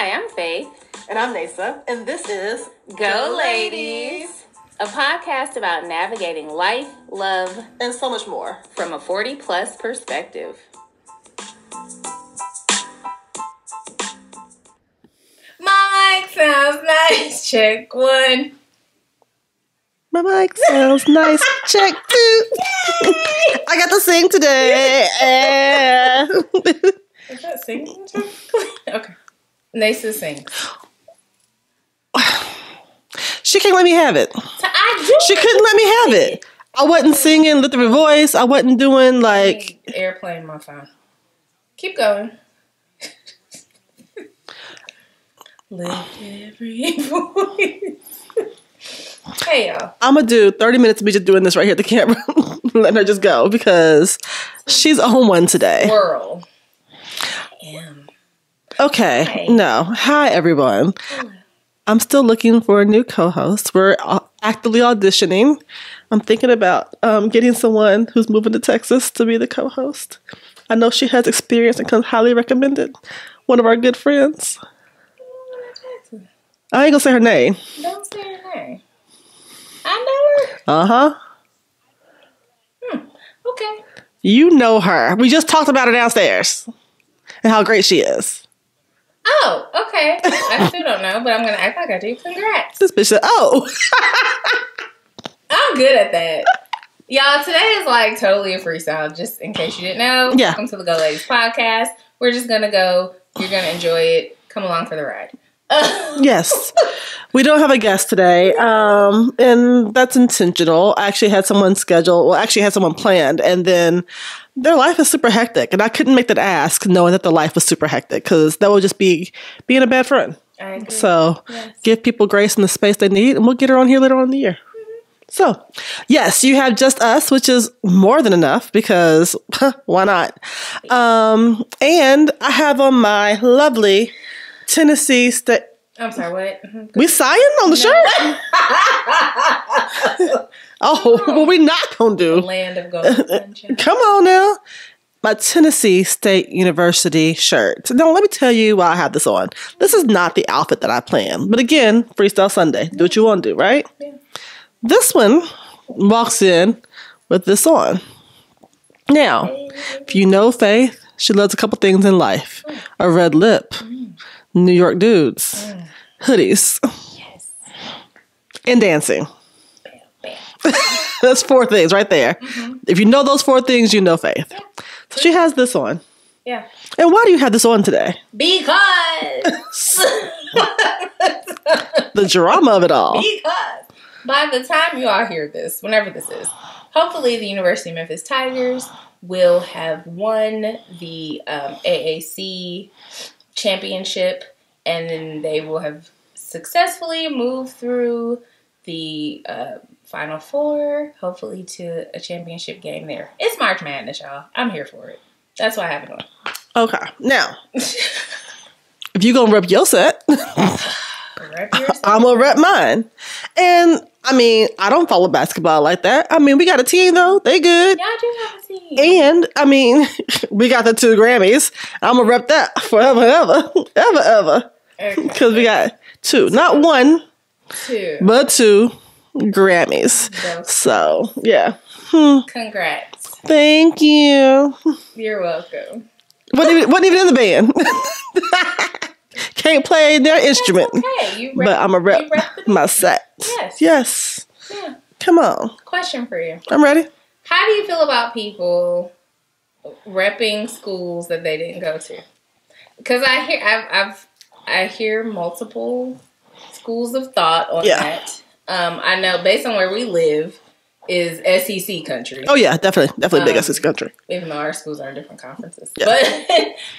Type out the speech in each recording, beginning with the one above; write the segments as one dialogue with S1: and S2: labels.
S1: Hi, I'm Faith.
S2: And I'm Nasa. And this is
S1: Go Ladies, a podcast about navigating life, love,
S2: and so much more
S1: from a 40-plus perspective. My mic sounds nice. Check one.
S2: My mic sounds nice. Check two. I got to sing today.
S1: Is that singing? Okay. Nasa sings.
S2: She can't let me have it. She couldn't let me have it. I wasn't singing with her voice. I wasn't doing like
S1: airplane my phone. Keep going. Lift every voice. Hey y'all.
S2: I'm gonna do 30 minutes of me just doing this right here at the camera. Letting her just go because she's on one today.
S1: Whirl.
S2: Okay.
S1: Hi.
S2: No. Hi everyone.
S1: Hello.
S2: I'm still looking for a new co-host. We're actively auditioning. I'm thinking about getting someone who's moving to Texas to be the co-host. I know she has experience and comes highly recommended. One of our good friends. I ain't gonna say her name.
S1: Don't say her name. I know her.
S2: Uh-huh.
S1: Okay.
S2: You know her. We just talked about her downstairs. And how great she is.
S1: Oh, okay. I still don't know, but I'm going to act like I do. Congrats.
S2: This bitch said, oh.
S1: I'm good at that. Y'all, today is like totally a freestyle, just in case you didn't know.
S2: Yeah.
S1: Welcome to the Go Ladies podcast. We're just going to go. You're going to enjoy it. Come along for the ride.
S2: Yes. We don't have a guest today, and that's intentional. I actually had someone scheduled, well, actually had someone planned, and then their life is super hectic, and I couldn't make that ask knowing that their life was super hectic, because that would just be being a bad friend.
S1: I agree.
S2: So
S1: yes.
S2: Give people grace and the space they need, and we'll get her on here later on in the year. So, yes, you have just us, which is more than enough because why not? And I have on my lovely Tennessee State.
S1: I'm sorry, what?
S2: We sighing on the shirt? Oh, what we not gonna do?
S1: Land of gold.
S2: Come on now. My Tennessee State University shirt. Now, let me tell you why I have this on. This is not the outfit that I planned. But again, Freestyle Sunday. Do what you want to do, right?
S1: Yeah.
S2: This one walks in with this on. Now, if you know Faith, she loves a couple things in life. A red lip. New York dudes, hoodies,
S1: yes,
S2: and dancing.
S1: Bam, bam.
S2: That's 4 things right there. Mm-hmm. If you know those 4 things, you know Faith. Yeah. So she has this on.
S1: Yeah.
S2: And why do you have this on today?
S1: Because
S2: the drama of it all.
S1: Because by the time you all hear this, whenever this is, hopefully the University of Memphis Tigers will have won the AAC championship, and then they will have successfully moved through the Final Four, hopefully to a championship game there. It's March Madness, y'all. I'm here for it. That's why I have it on.
S2: Okay. Now, if you're going to rep your set, I'm going to rep mine. And, I mean, I don't follow basketball like that. I mean, we got a team, though. They good.
S1: Y'all do have a team.
S2: And, I mean, we got the 2 Grammys. I'm going to rep that forever, ever. Because we got 2. Not 1,
S1: 2.
S2: but 2 Grammys. So, yeah.
S1: Congrats.
S2: Thank you.
S1: You're welcome.
S2: Wasn't even in the band. Can't play their instrument.
S1: Okay.
S2: But I'm going to rep my set. Yes.
S1: Yeah.
S2: Come on.
S1: Question for you.
S2: I'm ready.
S1: How do you feel about people repping schools that they didn't go to? Because I hear multiple schools of thought on that. I know based on where we live is SEC country.
S2: Oh yeah, definitely big SEC country.
S1: Even though our schools are in different conferences,
S2: yeah.
S1: But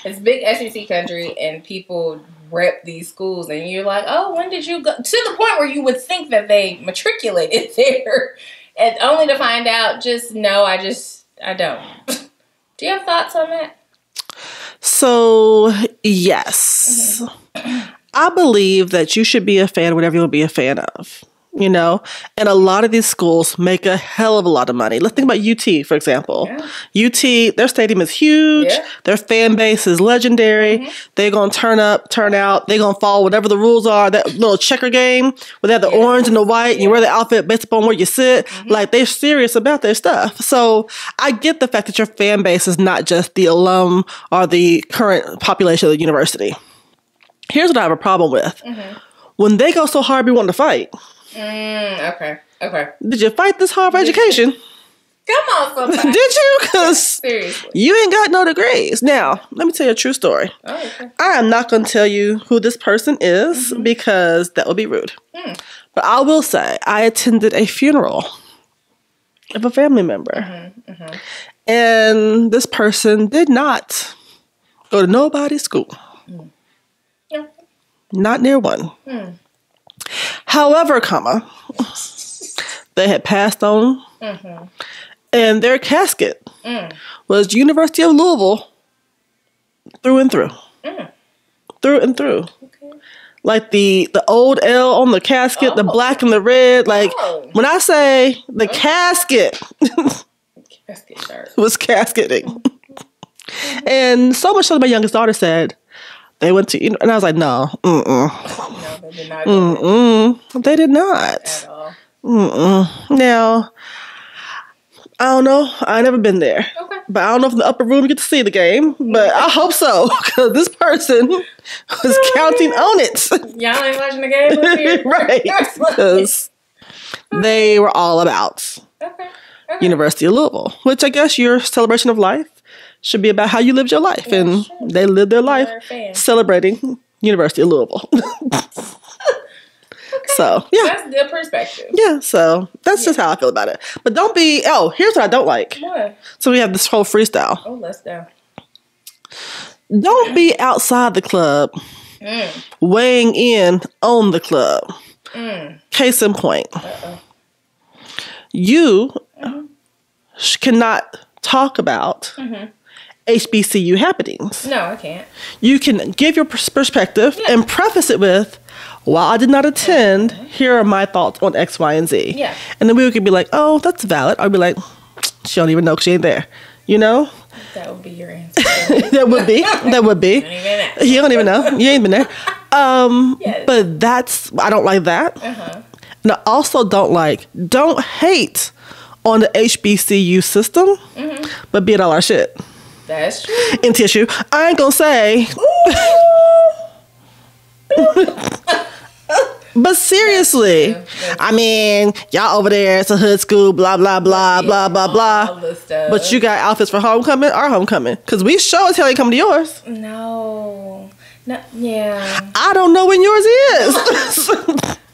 S1: it's big SEC country, and people rep these schools, and you're like, oh, when did you go? To the point where you would think that they matriculated there, and only to find out, I don't. Do you have thoughts on that?
S2: So yes, I believe that you should be a fan of whatever you want to be a fan of. you know, and a lot of these schools make a hell of a lot of money. Let's think about UT, for example. Yeah. UT, their stadium is huge. Yeah. Their fan base is legendary. They're going to turn up, turn out. They're going to follow whatever the rules are. That little checker game where they have the orange and the white and you wear the outfit based upon where you sit. Like, they're serious about their stuff. So I get the fact that your fan base is not just the alum or the current population of the university. Here's what I have a problem with. When they go so hard, we want to fight.
S1: Okay.
S2: Did you fight this hard for education?
S1: Come on, somebody.
S2: Did you? Because
S1: seriously,
S2: you ain't got no degrees. Now, let me tell you a true story.
S1: Oh, okay.
S2: I am not going to tell you who this person is because that would be rude. But I will say I attended a funeral of a family member. And this person did not go to nobody's school. Not near one. However, they had passed on, and their casket was University of Louisville through and through. Through and through. Okay. Like the old L on the casket, the black and the red. Like, when I say the casket was casketing. And so much so that my youngest daughter said, they went to, and I was like, no,
S1: No, they did not.
S2: They did not.
S1: At all.
S2: Now, I don't know. I never been there. Okay. But I don't know if in the upper room you get to see the game. But I hope so. Because this person was counting on it.
S1: Y'all ain't watching the game up here?
S2: Right. Because they were all about University of Louisville. Which I guess your celebration of life should be about how you lived your life. And they lived their life celebrating University of Louisville. So, yeah.
S1: That's good perspective.
S2: Yeah, so that's just how I feel about it. But don't be, here's what I don't like.
S1: What?
S2: So we have this whole freestyle.
S1: Oh, let's go.
S2: Don't be outside the club weighing in on the club. Case in point. You cannot talk about HBCU happenings.
S1: No, I can't.
S2: You can give your perspective and preface it with, while I did not attend, here are my thoughts on X, Y, and Z.
S1: Yeah.
S2: And then we could be like, oh, that's valid. I'd be like, she don't even know because she ain't there. You know?
S1: That would be your answer.
S2: That would be. You don't even know. You ain't been there.
S1: Yes.
S2: But I don't like that. And I also don't hate on the HBCU system, but be it all our shit.
S1: That's true.
S2: In tissue. I ain't gonna say. But seriously, I mean, y'all over there, it's a hood school, blah, blah, blah, blah, blah, blah. But you got outfits for homecoming, our homecoming. Because we sure as hell ain't coming to yours.
S1: No, yeah.
S2: I don't know when yours is.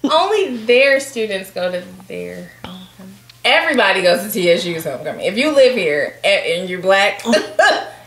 S1: Only their students go to their homecoming. Everybody goes to TSU's homecoming. If you live here and you're black,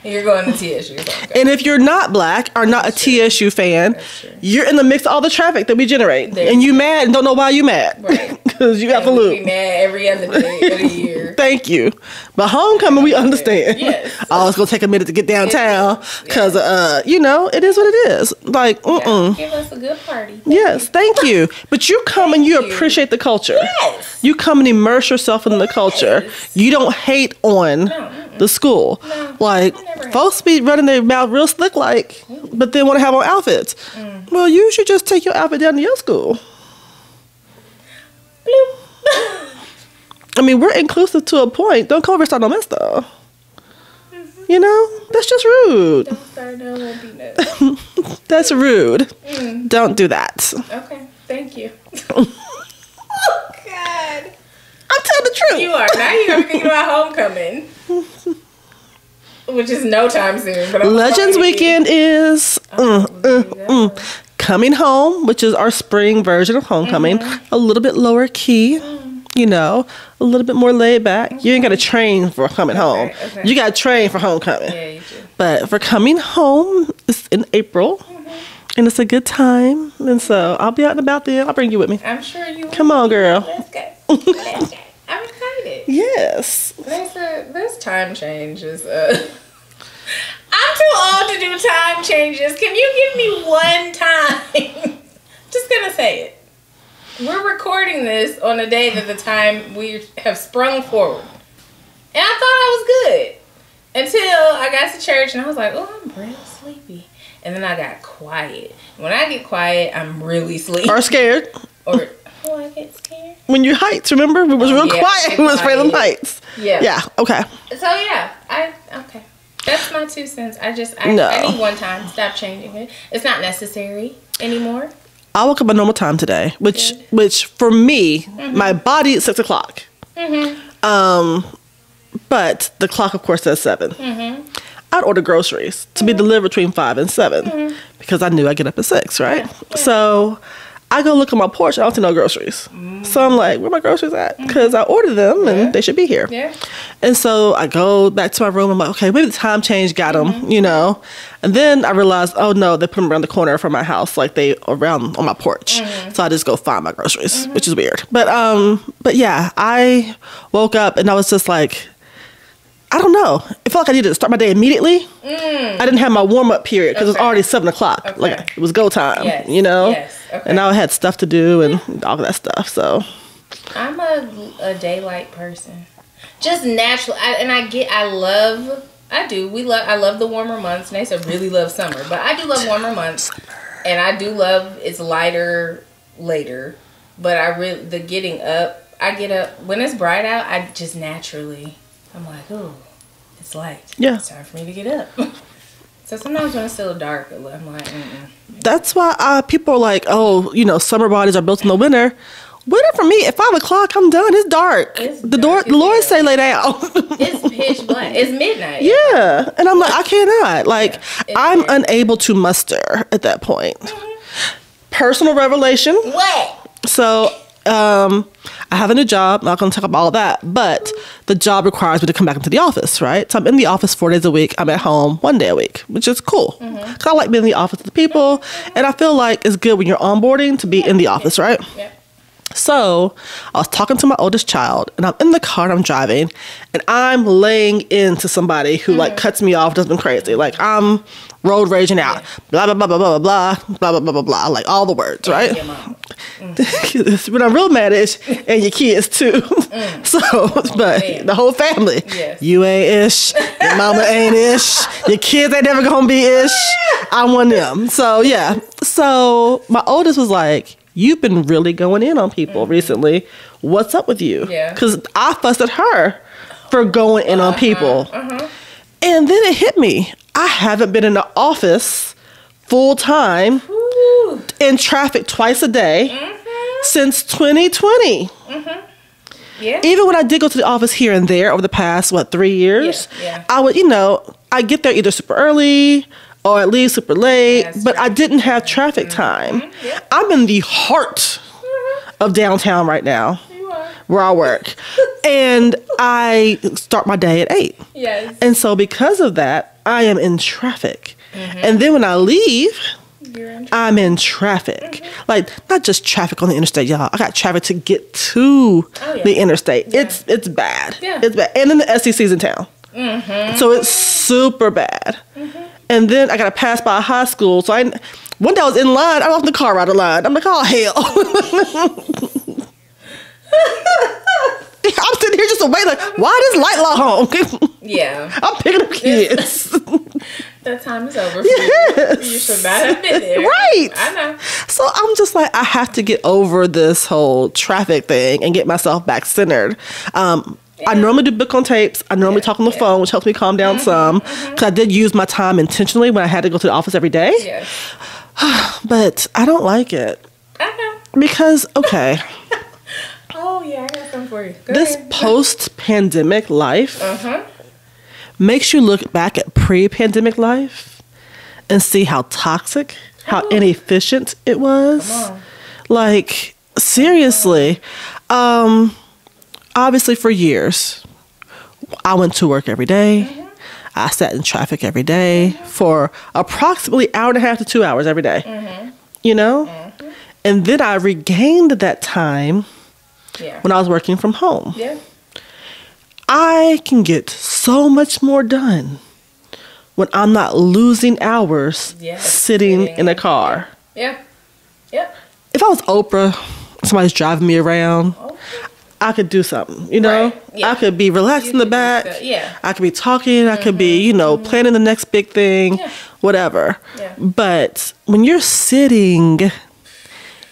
S1: you're going to TSU's homecoming.
S2: And if you're not black or not a TSU fan, you're in the mix of all the traffic that we generate. And you mad and don't know why you mad. Right. Because you got the loop.
S1: Be mad every other day of the year.
S2: Thank you. But homecoming, we understand.
S1: Yes.
S2: Oh, it's going to take a minute to get downtown. Because, it is what it is. Like,
S1: Give us a good party.
S2: Yes, thank you. But you come and you appreciate the culture.
S1: Yes.
S2: You come and immerse yourself in the culture. You don't hate on the school.
S1: No,
S2: like, folks be running their mouth real slick but they want to have on outfits. Well, you should just take your outfit down to your school.
S1: Bloop.
S2: I mean, we're inclusive to a point. Don't come over and start no mess, though. You know? That's just rude.
S1: Don't start no peanuts.
S2: That's rude. Don't do that.
S1: Okay, thank you. Oh, God.
S2: I'm telling the truth.
S1: You are. Now you're going to be thinking about homecoming. Which is no time soon. But
S2: Legends Weekend is coming home, which is our spring version of homecoming. A little bit lower key, a little bit more laid back. You ain't got to train for coming home. Okay. You got to train for homecoming.
S1: Yeah, you do.
S2: But for coming home, it's in April. And it's a good time. And so I'll be out and about then. I'll bring you with me.
S1: I'm sure you will.
S2: Come on, girl.
S1: Let's go. Let's go. I'm excited.
S2: Yes.
S1: This time changes. I'm too old to do time changes. Can you give me one time? Just gonna say it. We're recording this on a day that the time we have sprung forward. And I thought I was good. Until I got to church and I was like, oh, I'm real sleepy. And then I got quiet. When I get quiet, I'm really sleepy.
S2: Or scared.
S1: Or, oh, I get scared?
S2: When you heights, remember? We was real quiet. We was afraid of heights.
S1: Yeah.
S2: Yeah, okay.
S1: So, yeah. Okay. That's my 2 cents. I need one time. Stop changing it. It's not necessary anymore.
S2: I woke up at normal time today, which for me, my body is 6 o'clock. But the clock, of course, says 7. I'd order groceries to be delivered between 5 and 7 because I knew I'd get up at 6, right? Yeah. So I go look on my porch. I don't see no groceries. So I'm like, where my groceries at? Because I ordered them and they should be here. Yeah. And so I go back to my room. I'm like, okay, maybe the time change got them, you know. And then I realized, oh no, they put them around the corner from my house, like they around on my porch. So I just go find my groceries, which is weird. But yeah, I woke up and I was just like, I don't know. It felt like I needed to start my day immediately. I didn't have my warm-up period because it was already 7 o'clock. Okay. Like, it was go time, you know? Yes. Okay. And I had stuff to do and all that stuff, so.
S1: I'm a daylight person. Just natural. I love the warmer months. Nasa really loves summer, but I do love warmer months. And I do love it's lighter later. But the getting up, I get up, when it's bright out, I just naturally... I'm like, oh, it's light. Yeah. It's time for me to get up. So sometimes when it's still dark, I'm like,
S2: That's why people are like, oh, you know, summer bodies are built in the winter. Winter for me, at 5 o'clock, I'm done. It's dark. The Lord say lay down.
S1: It's pitch black. It's midnight.
S2: Yeah. And I'm like, I cannot. Like, I'm unable to muster at that point. Personal revelation.
S1: What?
S2: So... I have a new job. I'm not going to talk about all of that, but the job requires me to come back into the office, right? So I'm in the office 4 days a week. I'm at home 1 day a week, which is cool. Because I like being in the office with the people, and I feel like it's good when you're onboarding to be in the office, right? Yeah. So I was talking to my oldest child, and I'm in the car and I'm driving, and I'm laying into somebody who like cuts me off, does them crazy. Like I'm road raging out, blah, blah, blah, blah, blah, blah, blah, blah, blah, blah, blah, like all the words, right? When I'm real mad at you, and your kids too. So, but the whole family, you ain't ish, your mama ain't ish, your kids ain't never gonna be ish. I'm one of them. So yeah. So my oldest was like, you've been really going in on people recently. What's up with you? Yeah. Because I fussed at her for going in on people. And then it hit me. I haven't been in the office full time in traffic twice a day since 2020. Yeah. Even when I did go to the office here and there over the past, 3 years, I would, I get there either super early or at least super late, but I didn't have traffic time. I'm in the heart of downtown right now, where I work. And I start my day at 8. Yes. And so because of that, I am in traffic. And then when I leave, I'm in traffic. Like, not just traffic on the interstate, y'all. I got traffic to get to the interstate. It's bad. It's bad. And then the SEC's in town. So it's super bad. And then I got to pass by a high school. So one day I was in line. I was in the car out of line. I'm like, oh, hell. I'm sitting here just waiting, like, why this light law home? Yeah. I'm picking up kids.
S1: That time is over for you. You should not have been there.
S2: Right.
S1: I know.
S2: So I'm just like, I have to get over this whole traffic thing and get myself back centered. I normally do book on tapes. I normally talk on the phone, which helps me calm down some. Because I did use my time intentionally when I had to go to the office every day. Yes. But I don't like it. I know. Because, okay.
S1: Oh, yeah, I got something for you. Go
S2: this
S1: ahead.
S2: Post-pandemic life makes you look back at pre-pandemic life and see how toxic, how inefficient it was. Come on. Like, seriously. Obviously, for years, I went to work every day. I sat in traffic every day for approximately hour and a half to 2 hours every day. You know? And then I regained that time when I was working from home. Yeah. I can get so much more done when I'm not losing hours sitting in a car.
S1: Yeah. Yeah.
S2: If I was Oprah, somebody's driving me around,
S1: Okay.
S2: I could do something, you know?
S1: Right. Yeah.
S2: I could be relaxed in the back.
S1: Yeah.
S2: I could be talking. I could be, planning the next big thing, whatever.
S1: Yeah.
S2: But when you're sitting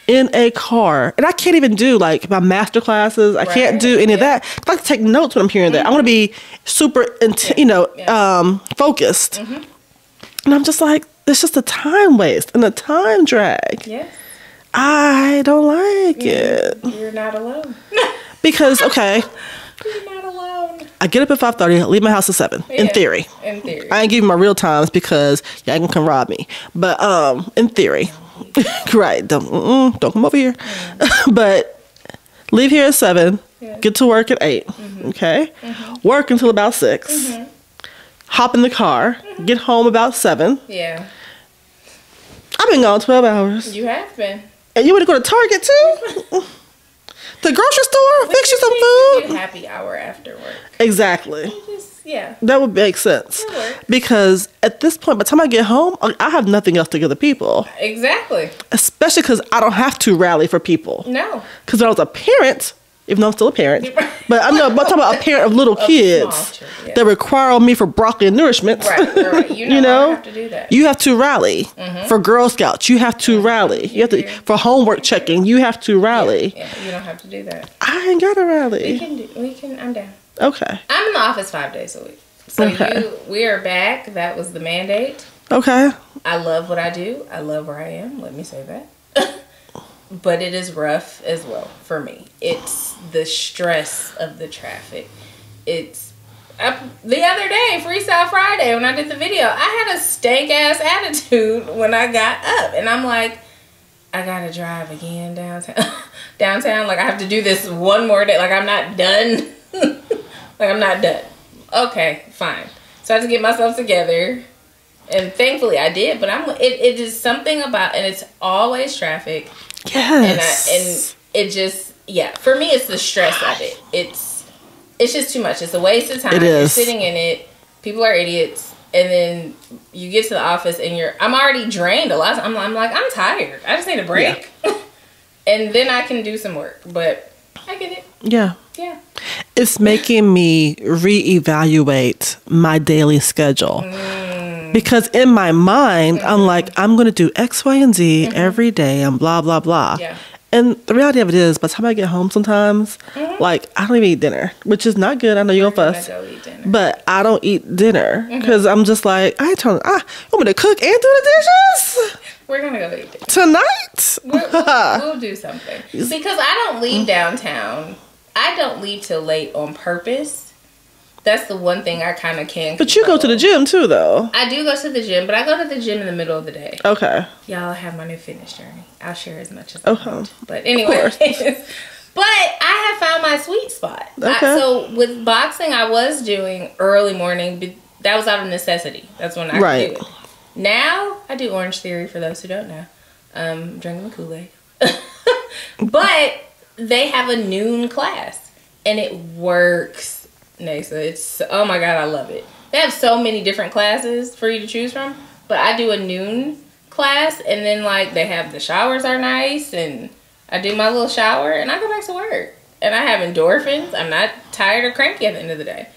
S2: in a car, and I can't even do like my master classes, I can't do any of that. I like to take notes when I'm hearing that. I want to be super, focused. And I'm just like, it's just a time waste and a time drag.
S1: Yes.
S2: I don't like it.
S1: You're not alone.
S2: Because, okay,
S1: You're not alone.
S2: I get up at 5:30, leave my house at 7, in theory.
S1: In theory.
S2: I ain't giving my real times because y'all gonna come rob me. But in theory. Right. Don't come over here. But leave here at 7, get to work at 8. Okay? Work until about 6. Hop in the car, get home about 7.
S1: Yeah.
S2: I've been gone 12 hours.
S1: You have been.
S2: And you want to go to Target too? The grocery store? Fix you some food?
S1: Do happy hour after work.
S2: Exactly.
S1: Yeah.
S2: That would make sense.
S1: That work.
S2: Because at this point, by the time I get home, I have nothing else to give the people.
S1: Exactly.
S2: Especially because I don't have to rally for people.
S1: No.
S2: Because when I was a parent, even though I'm still a parent, but I'm talking about a parent of little kids that require me for broccoli and nourishment.
S1: Right. You know, I have to do that.
S2: You have to rally for Girl Scouts. You have to rally. You have to for homework checking. You have to rally.
S1: Yeah, you don't have to do that.
S2: I ain't got to rally.
S1: We can. I'm down.
S2: Okay.
S1: I'm in the office 5 days a week. So we are back. That was the mandate.
S2: Okay.
S1: I love what I do. I love where I am. Let me say that. But it is rough as well for me. It's the stress of the traffic. It's the other day, Freestyle Friday, when I did the video, I had a stank ass attitude when I got up, and I'm like, I gotta drive again downtown. Like I have to do this one more day. Like I'm not done. Like I'm not done. Okay, fine. So I had to get myself together, and thankfully I did. But it is something about, and it's always traffic.
S2: Yes.
S1: And it just, for me, it's the stress of it. It's just too much. It's a waste of time.
S2: It is.
S1: You're sitting in it. People are idiots. And then you get to the office and I'm already drained a lot. I'm like, I'm tired. I just need a break. Yeah. And then I can do some work. But I get it.
S2: Yeah.
S1: Yeah.
S2: It's making me reevaluate my daily schedule. Because in my mind, I'm like, I'm going to do X, Y, and Z every day and blah, blah, blah.
S1: Yeah.
S2: And the reality of it is, by the time I get home sometimes, like, I don't even eat dinner, which is not good. I know you're going to fuss.
S1: Go eat dinner.
S2: But I don't eat dinner because I'm just like, you want me to cook and do the dishes?
S1: We're going to go eat dinner.
S2: Tonight?
S1: We'll do something. Because I don't leave downtown. I don't leave till late on purpose. That's the one thing I kind of can
S2: But you go to the gym too, though.
S1: I do go to the gym, but I go to the gym in the middle of the day.
S2: Okay.
S1: Y'all have my new fitness journey. I'll share as much as I want. But anyway. But I have found my sweet spot.
S2: Okay.
S1: So with boxing, I was doing early morning. But that was out of necessity. That's when I could do it. Now, I do Orange Theory, for those who don't know. Drinking the Kool-Aid. But they have a noon class. And it works. It's, oh my God, I love it. They have so many different classes for you to choose from, but I do a noon class, and then like they have the showers are nice, and I do my little shower and I go back to work, and I have endorphins. I'm not tired or cranky at the end of the day.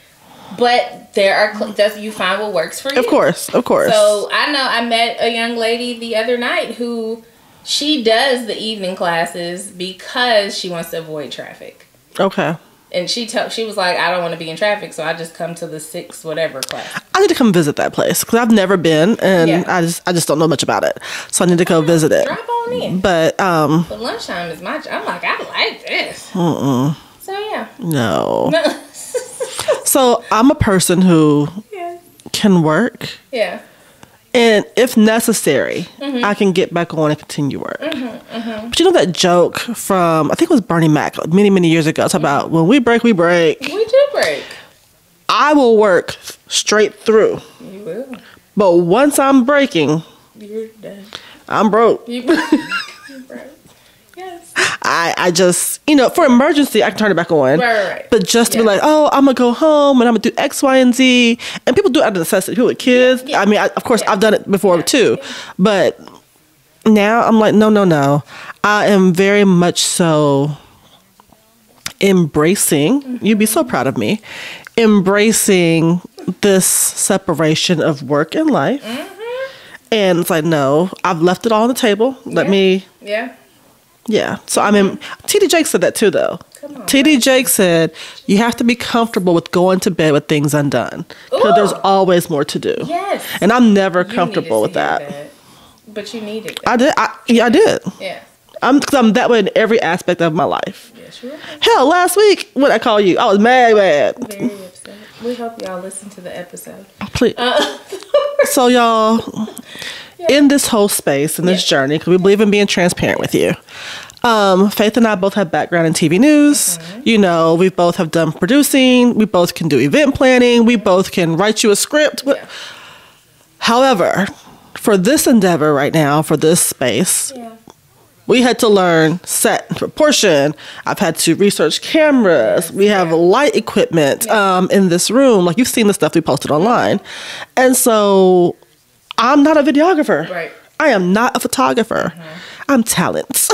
S1: But there are you find what works for you.
S2: Of course.
S1: So I know I met a young lady the other night who she does the evening classes because she wants to avoid traffic.
S2: Okay.
S1: And she was like, I don't want to be in traffic, so I just come to the 6 whatever class.
S2: I need to come visit that place because I've never been, and I just don't know much about it. So I need to go visit it.
S1: Drop on in.
S2: But
S1: lunchtime is I'm like, I like this. So yeah.
S2: No. So I'm a person who can work.
S1: Yeah.
S2: And if necessary, I can get back on and continue work. But you know that joke from, I think it was Bernie Mac, many, many years ago. It's about when we break, we break.
S1: We do break.
S2: I will work straight through.
S1: You will.
S2: But once I'm breaking,
S1: you're done.
S2: I'm broke.
S1: You're broke. Yes.
S2: I just, for emergency, I can turn it back on.
S1: Right.
S2: But just to be like, oh, I'm going to go home and I'm going to do X, Y, and Z. And people do it out of necessity. People with kids. Yeah. I mean, of course, I've done it before too. But now I'm like, no. I am very much so embracing, you'd be so proud of me, embracing this separation of work and life. And it's like, no, I've left it all on the table. Let me. Yeah. So I mean, TD Jake said that too, though. TD Jake said you have to be comfortable with going to bed with things undone because there's always more to do.
S1: Yes.
S2: And I'm never comfortable with that.
S1: But you needed that.
S2: I did. I did.
S1: Yeah.
S2: I'm that way in every aspect of my life.
S1: Yes, you are.
S2: Hell, last week, what I call you? I was mad.
S1: Very upset. We hope y'all listen to the episode.
S2: Please. So y'all, in this whole space, in this journey, because we believe in being transparent with you. Faith and I both have background in TV news. You know, we both have done producing. We both can do event planning. We both can write you a script. However, for this endeavor right now, for this space, we had to learn set proportion. I've had to research cameras. We have light equipment in this room. Like, you've seen the stuff we posted online. And so I'm not a videographer.
S1: Right.
S2: I am not a photographer. I'm talent.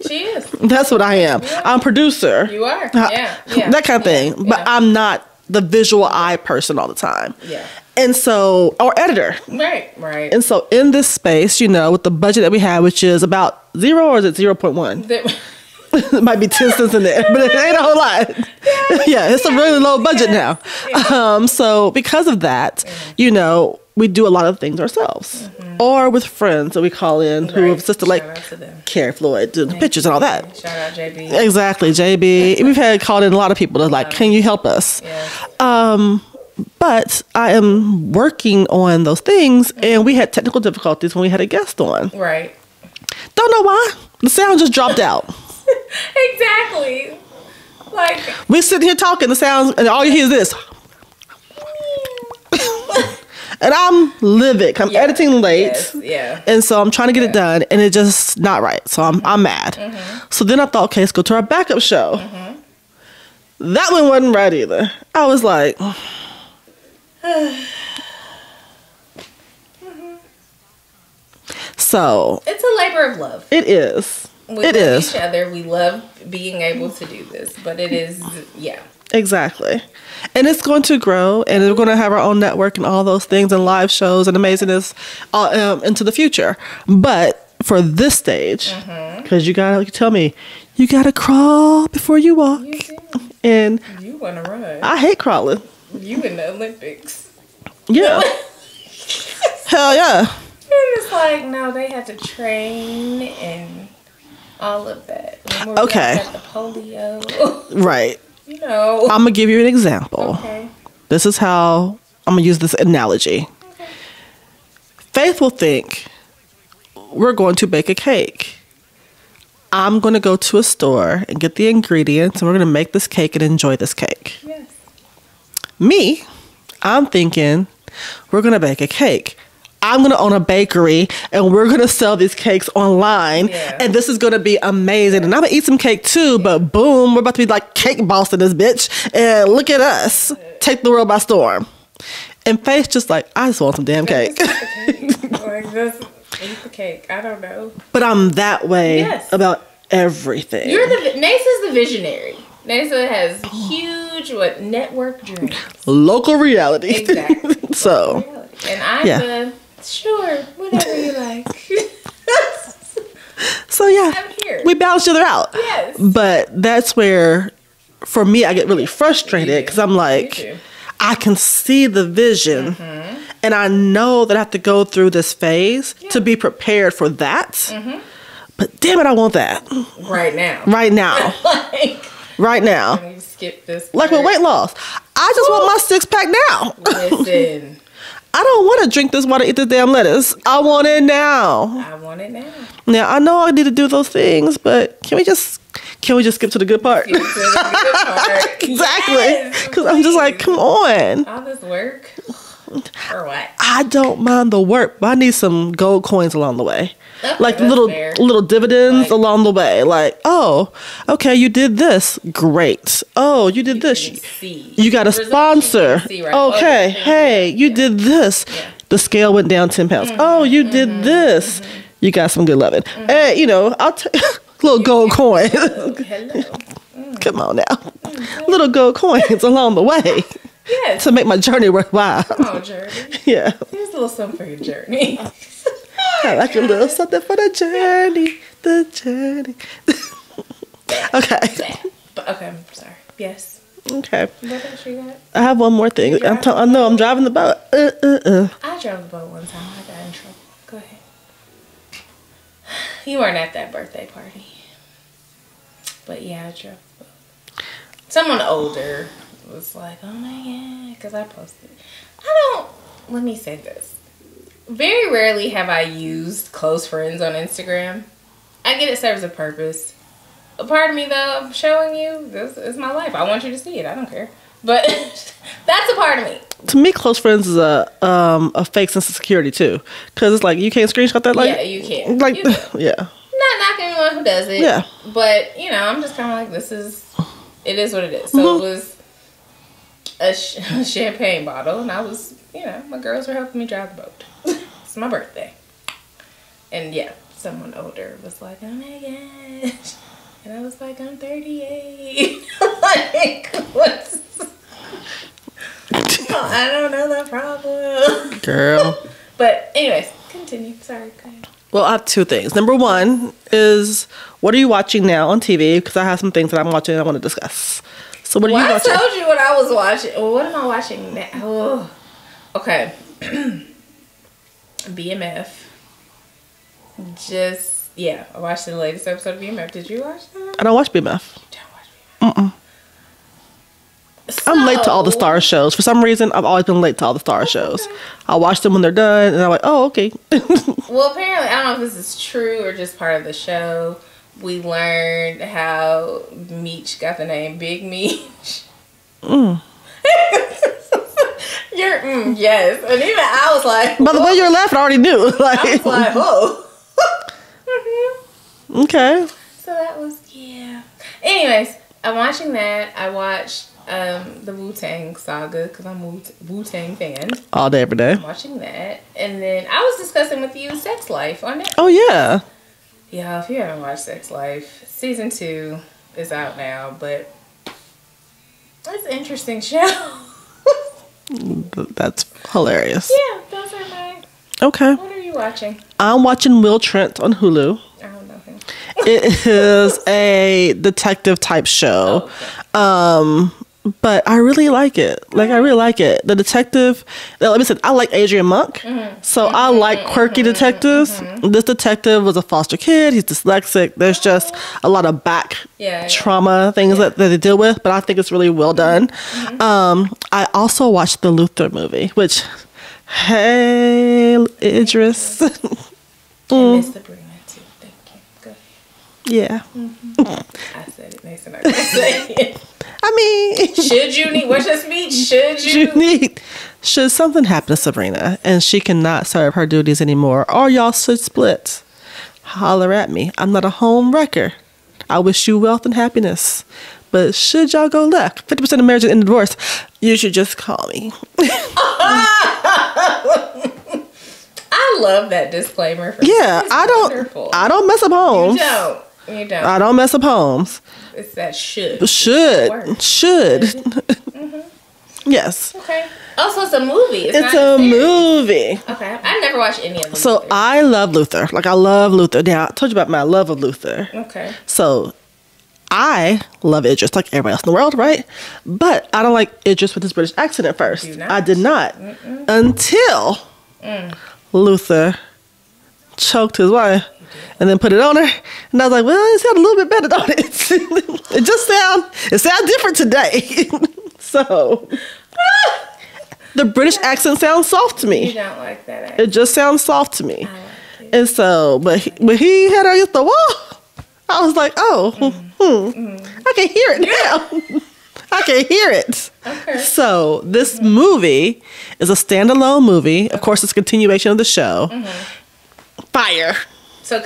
S1: She is.
S2: That's what I am. I'm a producer.
S1: You are.
S2: That kind of thing. But I'm not the visual eye person all the time.
S1: Yeah.
S2: And so, or editor.
S1: Right.
S2: And so in this space, you know, with the budget that we have, which is about 0 or is it 0.1? It might be 10 cents in there, but it ain't a whole lot. Yeah, it's a really low budget now. So because of that, you know, we do a lot of things ourselves or with friends that we call in who have assisted, like Carrie Floyd, do the pictures and all that.
S1: Shout out JB.
S2: Exactly, JB. We've had called in a lot of people that like, can you help us? But I am working on those things, and we had technical difficulties when we had a guest on.
S1: Right.
S2: Don't know why. The sound just dropped out.
S1: Exactly. Like,
S2: we sitting here talking, the sounds, and all you hear is this. And I'm livid. I'm editing late. And so I'm trying to get it done, and it's just not right. So I'm mad. So then I thought, okay, let's go to our backup show. That one wasn't right either. I was like... So
S1: it's a labor of love.
S2: It is.
S1: We love each other. We love being able to do this, but it is,
S2: exactly. And it's going to grow, and we're going to have our own network and all those things and live shows and amazingness into the future. But for this stage, because you tell me, you gotta crawl before you walk.
S1: You do.
S2: And
S1: you want to run.
S2: I hate crawling.
S1: You in the Olympics.
S2: Yeah. Hell yeah.
S1: And it's like, no, they had to train and all of that.
S2: Okay.
S1: Got the polio.
S2: Right.
S1: You know.
S2: I'm going to give you an example.
S1: Okay.
S2: This is how I'm going to use this analogy.
S1: Okay.
S2: Faith will think, we're going to bake a cake. I'm going to go to a store and get the ingredients, and we're going to make this cake and enjoy this cake.
S1: Yes.
S2: Me, I'm thinking, we're going to bake a cake. I'm going to own a bakery, and we're going to sell these cakes online, and this is going to be amazing. And I'm going to eat some cake too, but boom, we're about to be like cake boss in this bitch, and look at us. Take the world by storm. And Faith's just like, I just want some damn cake.
S1: Eat the cake. I don't know.
S2: But I'm that way about everything.
S1: NASA's the visionary. NASA has huge network dreams.
S2: Local reality.
S1: Exactly.
S2: So.
S1: Reality. And I'm sure, whatever you like.
S2: So yeah,
S1: I'm here.
S2: We balance each other out.
S1: Yes.
S2: But that's where, for me, I get really frustrated because I'm like, I can see the vision. And I know that I have to go through this phase to be prepared for that. But damn it, I want that.
S1: Right now.
S2: Right now. Right now.
S1: Can you skip this?
S2: Like with weight loss. I just want my 6-pack now.
S1: Listen.
S2: I don't want to drink this water, eat this damn lettuce. I want it now.
S1: I want it now.
S2: Now, I know I need to do those things, but can we just skip to the good part?
S1: Skip to the good part.
S2: Exactly. Because I'm just like, come on.
S1: All this work. Or what?
S2: I don't mind the work, but I need some gold coins along the way. Like little dividends along the way. Like, oh, okay, you did this. Great. Oh, you did this. You got a sponsor. Okay, hey, you did this. The scale went down 10 pounds. Oh, you did this. you got some good loving. And, you know, I'll little gold coin.
S1: Hello.
S2: Come on now. Little gold coins along the way.
S1: Yes.
S2: To make my journey worthwhile.
S1: Come on, journey.
S2: Yeah.
S1: Here's a little something for your journey.
S2: I like a little something for the journey. The journey. Okay.
S1: Okay, I'm sorry. Yes.
S2: Okay.
S1: What else you got?
S2: I have one more thing. I know I'm driving the boat.
S1: I drove the boat one time. I got in trouble. Go ahead. You weren't at that birthday party. But yeah, I drove the boat. Someone older was like, oh my God, because I posted. Let me say this. Very rarely have I used close friends on Instagram. I get it serves a purpose. A part of me, though, I'm showing you, this is my life. I want you to see it. I don't care. But that's a part of me.
S2: To me, close friends is a fake sense of security, too. Because it's like, you can't screenshot that? Like,
S1: yeah, you can.
S2: Like,
S1: you can.
S2: yeah.
S1: Not knocking anyone who does it.
S2: Yeah.
S1: But, you know, I'm just kind of like, it is what it is. So it was a champagne bottle, and I was, you know, my girls were helping me drive the boat. It's my birthday. And yeah, someone older was like, oh my gosh. And I was like, I'm 38. Like, what's... I don't know the problem.
S2: Girl.
S1: But anyways, continue. Sorry, go ahead.
S2: Well, I have two things. Number one is, what are you watching now on TV? Because I have some things that I'm watching and I want to discuss. So what are you watching?
S1: I told you what I was watching. Well, what am I watching now? Oh. Okay. BMF. I watched the latest episode of BMF. Did you watch that?
S2: I don't watch BMF.
S1: You don't watch BMF? So,
S2: I'm late to all the Star shows. For some reason, I've always been late to all the Star shows. I watch them when they're done, and I'm like, oh, okay.
S1: Well, apparently, I don't know if this is true or just part of the show. We learned how Meech got the name Big Meech. Yes. And even I was like...
S2: By the way you're laughing, I already knew. Like,
S1: I was like, oh.
S2: Okay.
S1: So that was, yeah. Anyways, I'm watching that. I watched the Wu-Tang saga because I'm a Wu-Tang fan.
S2: All day, every day.
S1: I'm watching that. And then I was discussing with you Sex Life on Netflix.
S2: Oh, yeah.
S1: Yeah, if you haven't watched Sex Life, season 2 is out now, but it's an interesting show.
S2: That's hilarious.
S1: Yeah, those are my...
S2: Okay.
S1: What are you watching?
S2: I'm watching Will Trent on Hulu.
S1: I don't know him.
S2: It is a detective type show.
S1: Oh, okay.
S2: But I really like it. Like, I really like it. The detective, let me say, I like Adrian Monk. So I like quirky detectives. This detective was a foster kid. He's dyslexic. There's just a lot of back trauma things that they deal with. But I think it's really well done. I also watched the Luther movie, which, hey, Idris.
S1: I missed the Sabrina too. Thank you. Go ahead.
S2: Yeah.
S1: I said it. Mason, I say it.
S2: I mean,
S1: should you need, what's your speech?
S2: Should something happen to Sabrina and she cannot serve her duties anymore, or y'all should split, holler at me. I'm not a home wrecker. I wish you wealth and happiness. But should y'all go left, 50% of marriages end in divorce, you should just call me.
S1: I love that disclaimer.
S2: I don't mess up homes.
S1: You don't.
S2: I don't mess up homes.
S1: It's that should.
S2: Should. Yes.
S1: Okay. Also, it's a movie.
S2: It's a movie.
S1: Okay. I never watched any of them.
S2: So I love Luther. Like, I love Luther. Now, I told you about my love of Luther.
S1: Okay.
S2: So I love Idris like everybody else in the world, right? But I don't like Idris with his British accent at first. I did not. Until Luther choked his wife and then put it on her. And I was like, well, it sounded a little bit better, don't it? It sounds different today. So the British accent sounds soft to me.
S1: You don't like that accent.
S2: It just sounds soft to me.
S1: I like it.
S2: And so, but he had her against the wall. I was like, oh, I can hear it now. I can hear it.
S1: Okay.
S2: So this movie is a standalone movie. Of course, it's a continuation of the show. Fire.
S1: So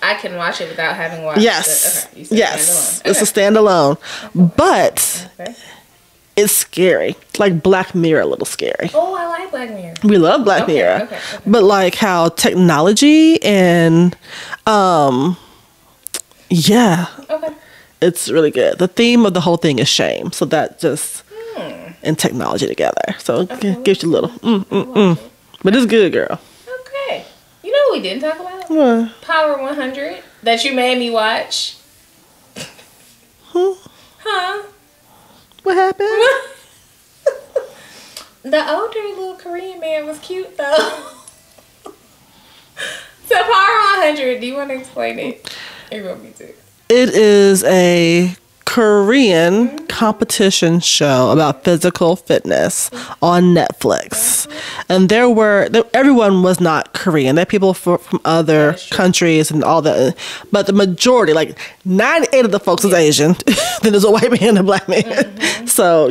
S1: I can watch it without having watched
S2: yes.
S1: it? Okay.
S2: Yes. It's a standalone. But It's scary. Like Black Mirror, a little scary.
S1: Oh, I like Black Mirror.
S2: We love Black Mirror.
S1: Okay.
S2: But like how technology and
S1: Okay.
S2: it's really good. The theme of the whole thing is shame. So that just and technology together. So it gives you a little But it's good, girl.
S1: Okay. You know what we didn't talk about?
S2: What?
S1: Power 100 that you made me watch. Huh?
S2: What happened?
S1: The older little Korean man was cute though. So Power 100, do you want to explain it? You want me to?
S2: It is a Korean competition show about physical fitness on Netflix. And everyone was not Korean. There are people from other countries and all that. But the majority, like 98 of the folks is Asian. Then there's a white man and a black man. So,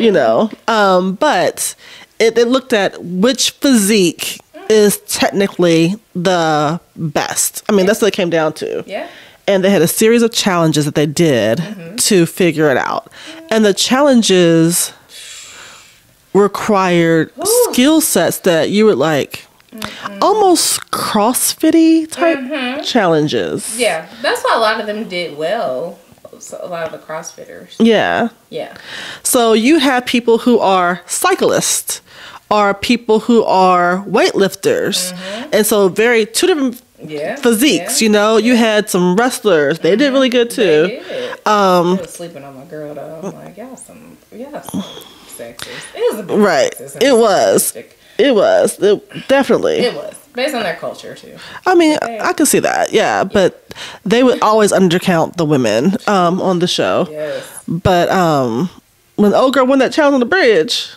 S2: but it looked at which physique is technically the best. I mean, that's what it came down to.
S1: Yeah.
S2: And they had a series of challenges that they did to figure it out. And the challenges required skill sets that you would like almost CrossFit-y type challenges.
S1: Yeah, that's why a lot of them did well. So a lot of the CrossFitters.
S2: Yeah.
S1: Yeah.
S2: So you have people who are cyclists or people who are weightlifters. And so two different physiques, you had some wrestlers. They did really good too.
S1: They did. I was sleeping on my girl though. I'm like, y'all some sexist. It was a bit sexist.
S2: It was. Definitely.
S1: It was. Based on their culture too.
S2: I mean, I could see that, yeah. But they would always undercount the women on the show.
S1: Yes.
S2: But when the old girl won that challenge on the bridge.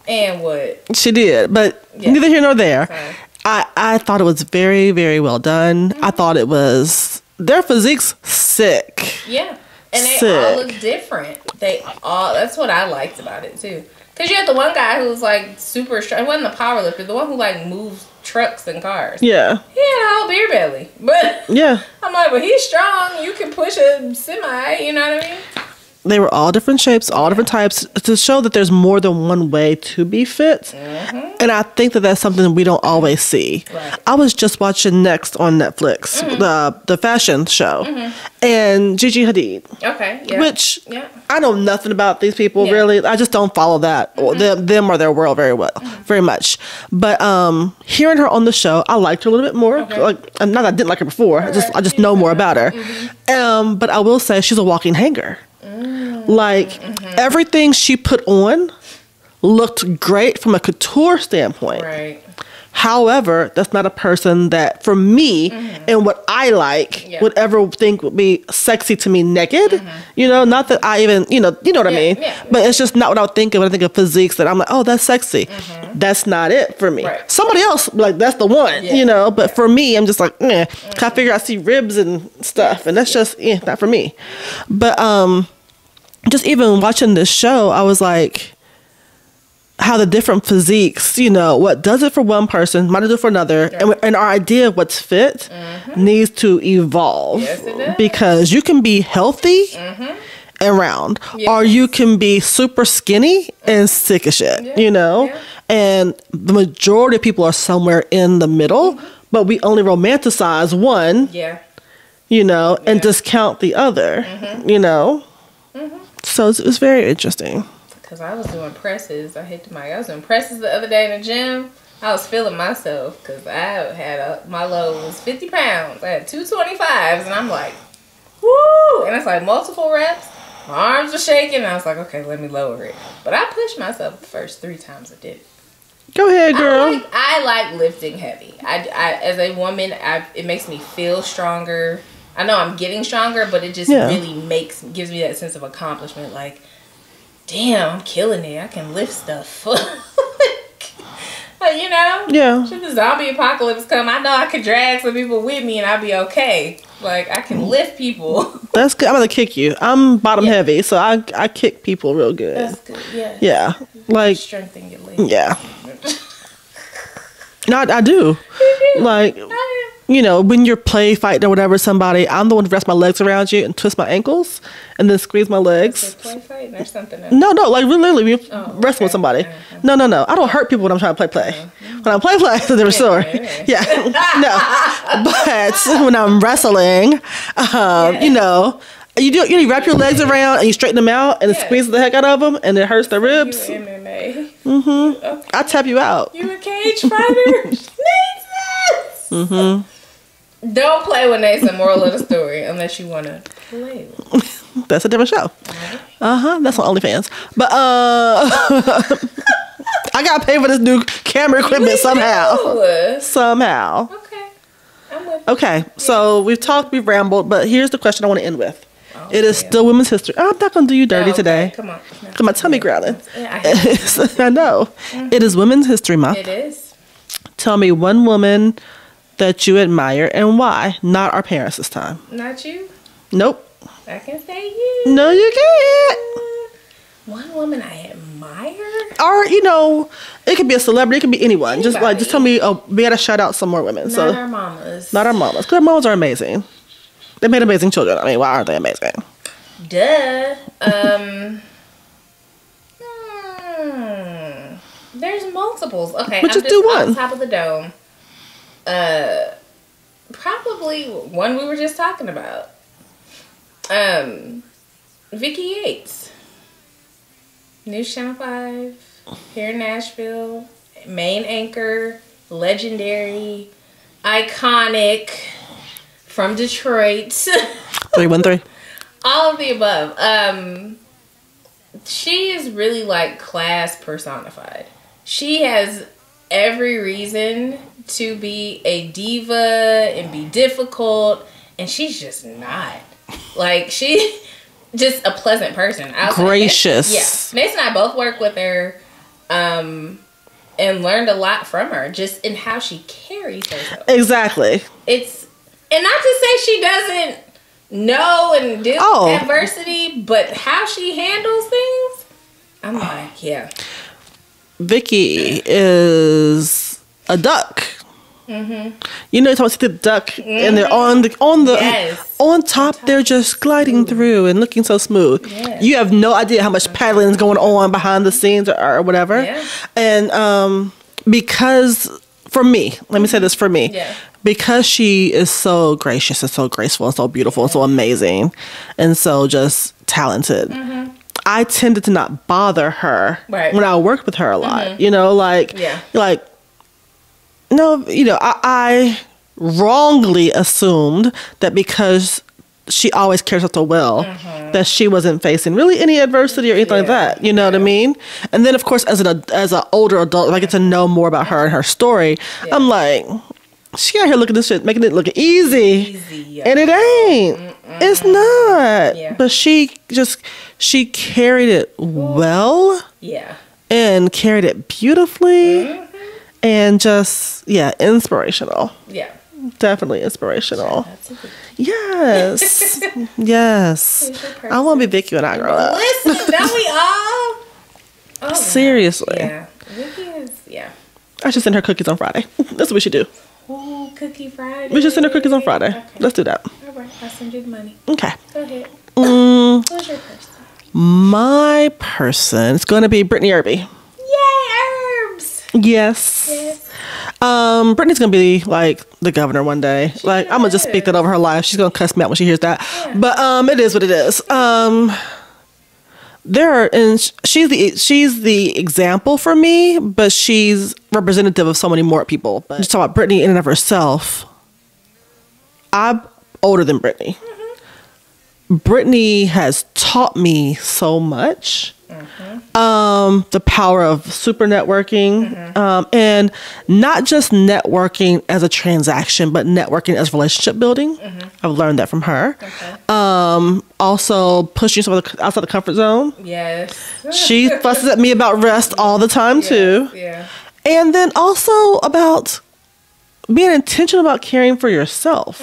S1: And what?
S2: She did. But neither here nor there. Okay. I thought it was very, very well done. I thought it was their physique's sick.
S1: Yeah. And they all look different. That's what I liked about it too. Because you had the one guy who was like super strong. It wasn't the power lifter, the one who like moves trucks and cars. Yeah. He had a whole beer belly. But yeah. I'm like, but he's strong. You can push a semi, you know what I mean?
S2: They were all different shapes, all different types, to show that there's more than one way to be fit. And I think that that's something we don't always see. Right. I was just watching Next on Netflix, the fashion show, and Gigi Hadid. Okay, yeah. Which I know nothing about these people, really. I just don't follow that, or them or their world very much. But hearing her on the show, I liked her a little bit more. Okay. Like, not that I didn't like her before. I just know more about her. But I will say she's a walking hanger. Like everything she put on looked great from a couture standpoint. Right. However, that's not a person that, for me, and what I like, would ever think would be sexy to me naked. Not that I even, you know what I mean. But it's just not what I would think of when I think of physiques that I'm like, oh, that's sexy. That's not it for me. Right. Somebody else, like, that's the one, But for me, I'm just like, I figure I see ribs and stuff, and that's just, not for me. But just even watching this show, I was like, how the different physiques, what does it for one person might do it for another, and our idea of what's fit needs to evolve. Yes, it does. Because you can be healthy and round, or you can be super skinny and sick as shit, and the majority of people are somewhere in the middle, but we only romanticize one, and discount the other, So it's very interesting.
S1: Because I was doing presses. I was doing presses the other day in the gym. I was feeling myself because I had my load was 50 pounds. I had 225s, and I'm like, woo! And it's like multiple reps. My arms were shaking, and I was like, okay, let me lower it. But I pushed myself the first 3 times I did it.
S2: Go ahead, girl.
S1: I like lifting heavy. I as a woman, it makes me feel stronger. I know I'm getting stronger, but it just really gives me that sense of accomplishment. Like, damn, I'm killing it. I can lift stuff. Yeah. Should the zombie apocalypse come, I know I could drag some people with me and I'll be okay. Like, I can lift people.
S2: That's good. I'm gonna kick you. I'm bottom heavy, so I kick people real good.
S1: That's good. Yeah.
S2: Yeah. Like,
S1: strengthen your legs.
S2: Yeah. No, I do. Like, you know, when you're play fighting or whatever, somebody, I'm the one to wrap my legs around you and twist my ankles and then squeeze my legs.
S1: Play fighting or something else?
S2: No, like literally, when you're wrestling with somebody. No. I don't hurt people when I'm trying to play. When I'm play, it's a different story. Yeah, no. But when I'm wrestling, you know, you wrap your legs around and you straighten them out and it squeezes the heck out of them and it hurts their ribs.
S1: You MMA.
S2: Okay. I tap you out.
S1: You a cage fighter? Don't play with Nathan. Moral of the story, unless you want to play with.
S2: That's a different show. That's on OnlyFans. But I got to pay for this new camera equipment somehow.
S1: Okay. I'm with you.
S2: Okay. So we've rambled, but here's the question I want to end with. It is still Women's History. I'm not going to do you dirty today.
S1: Come on.
S2: Come on, tell me growling. I know. It is Women's History Month.
S1: It is.
S2: Tell me one woman that you admire and why. Not our parents this time.
S1: Not you?
S2: Nope.
S1: I can say you.
S2: No, you can't.
S1: One woman I admire?
S2: Or, you know, it could be a celebrity. It could be anyone. Anybody. Just tell me, we got to shout out some more women.
S1: Not our mamas.
S2: Not our mamas. Because our mamas are amazing. They made amazing children. I mean, why aren't they amazing?
S1: Duh. There's multiples. Okay,
S2: but just do one.
S1: On top of the dome. Probably one we were just talking about. Vicky Yates. News Channel 5. Here in Nashville. Main anchor. Legendary. Iconic. From Detroit.
S2: 313.
S1: All of the above. She is really like class personified. She has every reason to be a diva and be difficult, and she's just not. Like, she just a pleasant person.
S2: Gracious.
S1: Mace and I both work with her, and learned a lot from her, just in how she carries herself.
S2: Exactly.
S1: And not to say she doesn't know and deal with adversity, but how she handles things, I'm like, yeah.
S2: Vicky is a duck. Mm-hmm. You know, you're talking about the duck, and they're on top. They're just gliding through and looking so smooth. Yes. You have no idea how much paddling is going on behind the scenes or whatever. Yeah. And because for me, let me say this for me. Yeah. Because she is so gracious and so graceful and so beautiful and so amazing and so just talented, I tended to not bother her when I worked with her a lot. You know, I wrongly assumed that because she always cares so well that she wasn't facing really any adversity or anything like that. You know what I mean? And then, of course, as an older adult, if I get to know more about her and her story, I'm like, she out here looking at this shit, making it look easy. And it ain't. It's not. Yeah. But she carried it well. Yeah. And carried it beautifully. And just, inspirational. Yeah. Definitely inspirational. Yes. Yes. I want to be Vicky when I grow up.
S1: Listen, don't we all? Oh,
S2: seriously.
S1: Yeah. Vicky is,
S2: I should send her cookies on Friday. That's what we should do.
S1: Ooh, Cookie Friday.
S2: We should send her cookies on Friday. Okay. Let's do that.
S1: All right. I'll send you the money.
S2: Okay.
S1: Go ahead. Who's your person?
S2: My person is going to be Brittany Irby.
S1: Yay, Herbs!
S2: Yes. Brittany's gonna be like the governor one day. I'm gonna just speak that over her life. She's gonna cuss me out when she hears that. Yeah. But it is what it is. She's the example for me, but she's representative of so many more people. But just talk about Brittany in and of herself. I'm older than Brittany. Brittany has taught me so much. The power of super networking, and not just networking as a transaction, but networking as relationship building. I've learned that from her. Also pushing yourself outside the comfort zone. Yes. She fusses at me about rest all the time too. Yeah. And then also about being intentional about caring for yourself.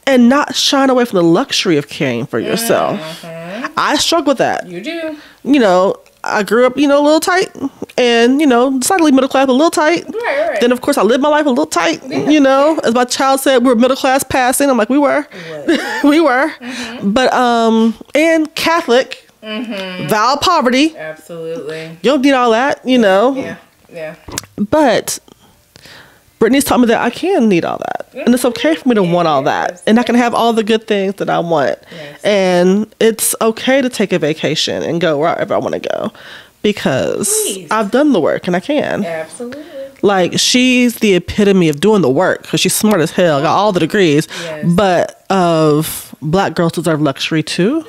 S2: And not shying away from the luxury of caring for yourself. I struggle with that.
S1: You do.
S2: You know, I grew up, a little tight, and decidedly middle class, but a little tight.
S1: Right.
S2: Then of course I lived my life a little tight. As my child said, we were middle class passing. I'm like, we were, we were, but and Catholic, vow of poverty.
S1: Absolutely.
S2: You don't need all that,
S1: Yeah.
S2: But Brittany's taught me that I can need all that. And it's okay for me to want all that. And I can have all the good things that I want.
S1: Yes.
S2: And it's okay to take a vacation and go wherever I want to go. Because I've done the work and I can.
S1: Absolutely.
S2: Like, she's the epitome of doing the work. Because she's smart as hell. Got all the degrees.
S1: Yes.
S2: But black girls deserve luxury too.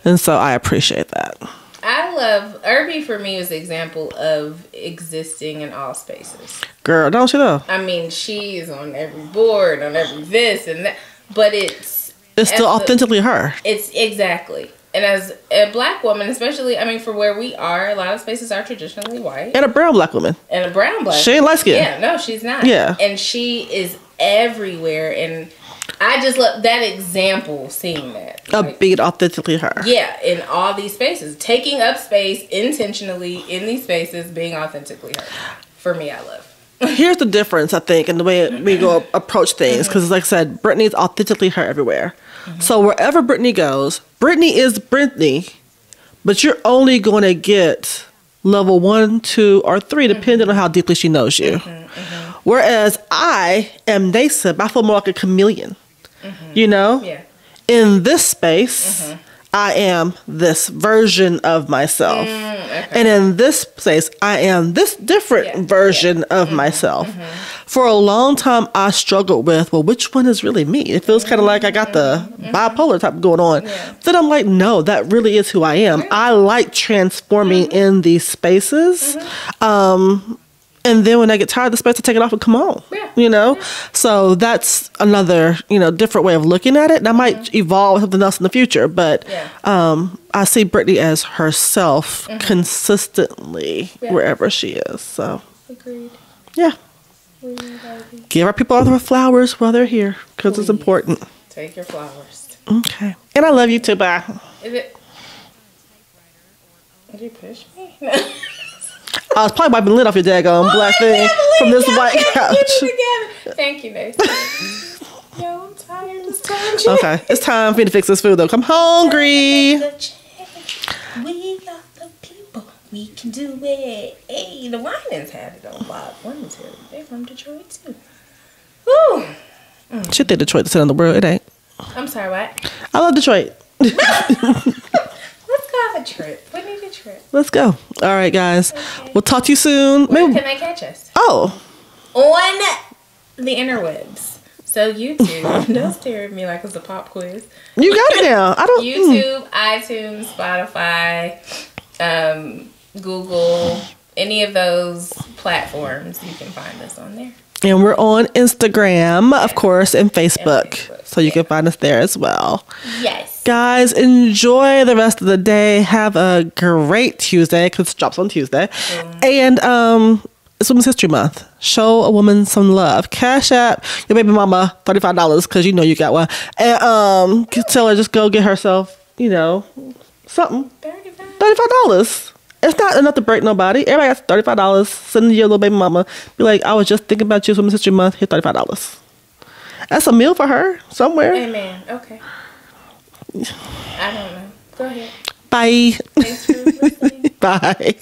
S2: And so I appreciate that.
S1: I love Irby. For me, is the example of existing in all spaces.
S2: Girl, don't you know?
S1: I mean, she's on every board, on every this and that, but it's
S2: still authentically her.
S1: It's exactly. And as a black woman, especially, I mean, for where we are, a lot of spaces are traditionally white.
S2: And a brown black woman.
S1: And a brown black.
S2: She ain't light skinned.
S1: Yeah, no, she's not.
S2: Yeah.
S1: And she is everywhere, and I just love that example, seeing that.
S2: Of being authentically her.
S1: Yeah, in all these spaces. Taking up space intentionally in these spaces, being authentically her. For me, I love.
S2: Here's the difference, I think, in the way we go approach things. Because, like I said, Brittany's authentically her everywhere. So wherever Brittany goes, Brittany is Brittany, but you're only going to get level 1, 2, or 3, depending on how deeply she knows you. Whereas I am Nasib, I feel more like a chameleon.
S1: Yeah.
S2: In this space, I am this version of myself. And in this space, I am this different version of myself. For a long time, I struggled with, well, which one is really me? It feels kind of like I got the bipolar type going on. Then I'm like, no, that really is who I am. I like transforming in these spaces. And then when I get tired of the space, I take it off and come on. So that's another, different way of looking at it. And I might evolve with something else in the future. But I see Brittany as herself consistently wherever she is. So,
S1: agreed.
S2: Yeah. Give our people all their flowers while they're here, because it's important.
S1: Take your flowers.
S2: Okay. And I love you too. Bye.
S1: Is it? Did you push me?
S2: I was probably wiping the lid off your daggone black thing from this white couch.
S1: Thank you, Nathan. Yo, I'm tired. It's time.
S2: Okay. It's time for me to fix this food, though. I'm hungry.
S1: We are the people. We can do it. Hey, the Winans had it on Bob. They're from Detroit, too. Woo.
S2: She think Detroit the center of the world. It ain't.
S1: I'm sorry, what?
S2: I love Detroit.
S1: Let's go have a trip. We need a trip.
S2: Let's go. All right, guys. Okay. We'll talk to you soon.
S1: Where can they catch us?
S2: Oh.
S1: On the interwebs. So YouTube. Don't stare at me like it's a pop quiz.
S2: You got it now. I don't.
S1: YouTube, iTunes, Spotify, Google, any of those platforms. You can find us on there.
S2: And we're on Instagram, of course, and Facebook. So you can find us there as well.
S1: Yes.
S2: Guys, enjoy the rest of the day. Have a great Tuesday, because it drops on Tuesday. And it's Women's History Month. Show a woman some love. Cash App your baby mama $35, because you know you got one. And tell her just go get herself, something. $35. It's not enough to break nobody. Everybody got $35. Send your little baby mama. Be like, I was just thinking about you. It's Women's History Month. Here's $35. That's a meal for her somewhere.
S1: Amen. Okay. I don't know. Go ahead.
S2: Bye.
S1: Thanks for listening.
S2: Bye.